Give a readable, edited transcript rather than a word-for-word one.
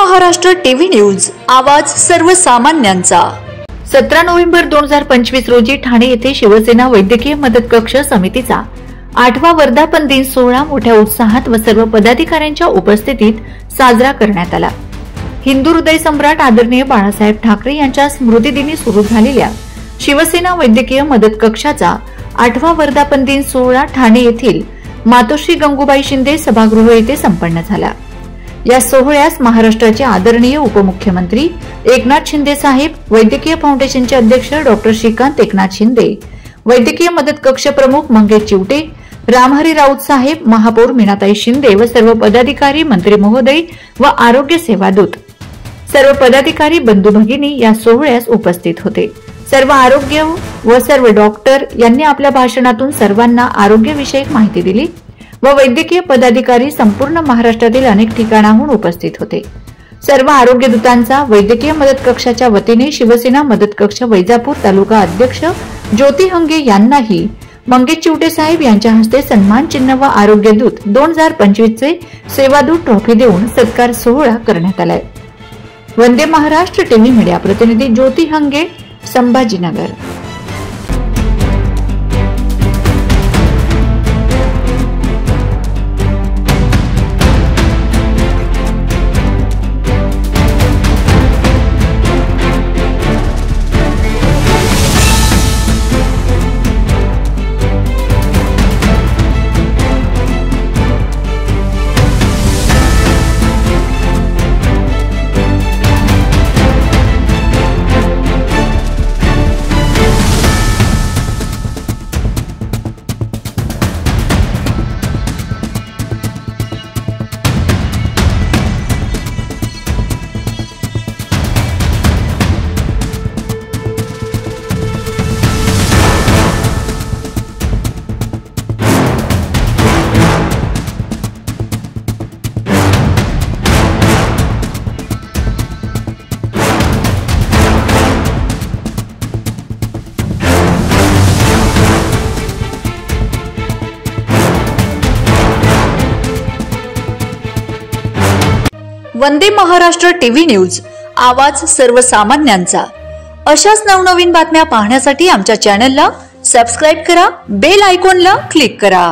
Maharashtra TV news, आवाज सर्वसामान्यांचा। 17 November 2025 रोजी ठाणे येथे शिवसेना वैद्यकीय मदत कक्ष समितीचा 8वा वर्धापन दिन सोहळा मोठ्या उत्साहात व सर्व पदाधिकाऱ्यांच्या उपस्थितीत साजरा करण्यात आला। हिंदू हृदय सम्राट आदरणीय बाळासाहेब ठाकरे यांच्या स्मृतिदिनी सुरू झालेल्या शिवसेना वैद्यकीय मदत कक्षाचा 8वा वर्धापन दिन सोहळा ठाणे येथील मातोश्री गंगूबाई शिंदे सभागृह येथे संपन्न झाला। या सोहळ्यास महाराष्ट्राचे आदरणीय उपमुख्यमंत्री एकनाथ शिंदे साहेब, वैद्यकीय फाउंडेशनचे अध्यक्ष डॉक्टर श्रीकांत एकनाथ शिंदे, वैद्यकीय मदत कक्ष प्रमुख मंगेश चिवटे, रामहरी राऊत साहेब, महापौर मीनाताई शिंदे व सर्व पदाधिकारी, मंत्री महोदय व आरोग्य सेवा दूत, सर्व पदाधिकारी बंधू भगिनी या सोहळ्यास उपस्थित होते। सर्व आरोग्य व सर्व डॉक्टर यांनी आपल्या भाषणातून सर्वांना आरोग्यविषयक माहिती दिली व वैद्यकीय पदाधिकारी संपूर्ण महाराष्ट्रातील अनेक ठिकाणाहून उपस्थित होते। सर्व आरोग्य दूतांचा वैद्यकीय मदत कक्षाच्या वतीने शिवसेना मदत कक्ष वैजापूर तालुका अध्यक्ष ज्योती हंगे यांनाही मंगेश चिवटे साहेब यांच्या हस्ते सन्मान चिन्ह व आरोग्य दूत 2025 चे सेवादूत ट्रॉफी देऊन सत्कार सोहळा करण्यात आलाय। वंदे महाराष्ट्र टीव्ही मीडिया प्रतिनिधी ज्योती हंगे, संभाजीनगर। वंदे महाराष्ट्र टीव्ही न्यूज, आवाज सर्वसामान्यांचा। अशाच नवनवीन बातम्या पाहण्यासाठी आमच्या चॅनलला सबस्क्राइब करा, बेल आयकॉनला क्लिक करा।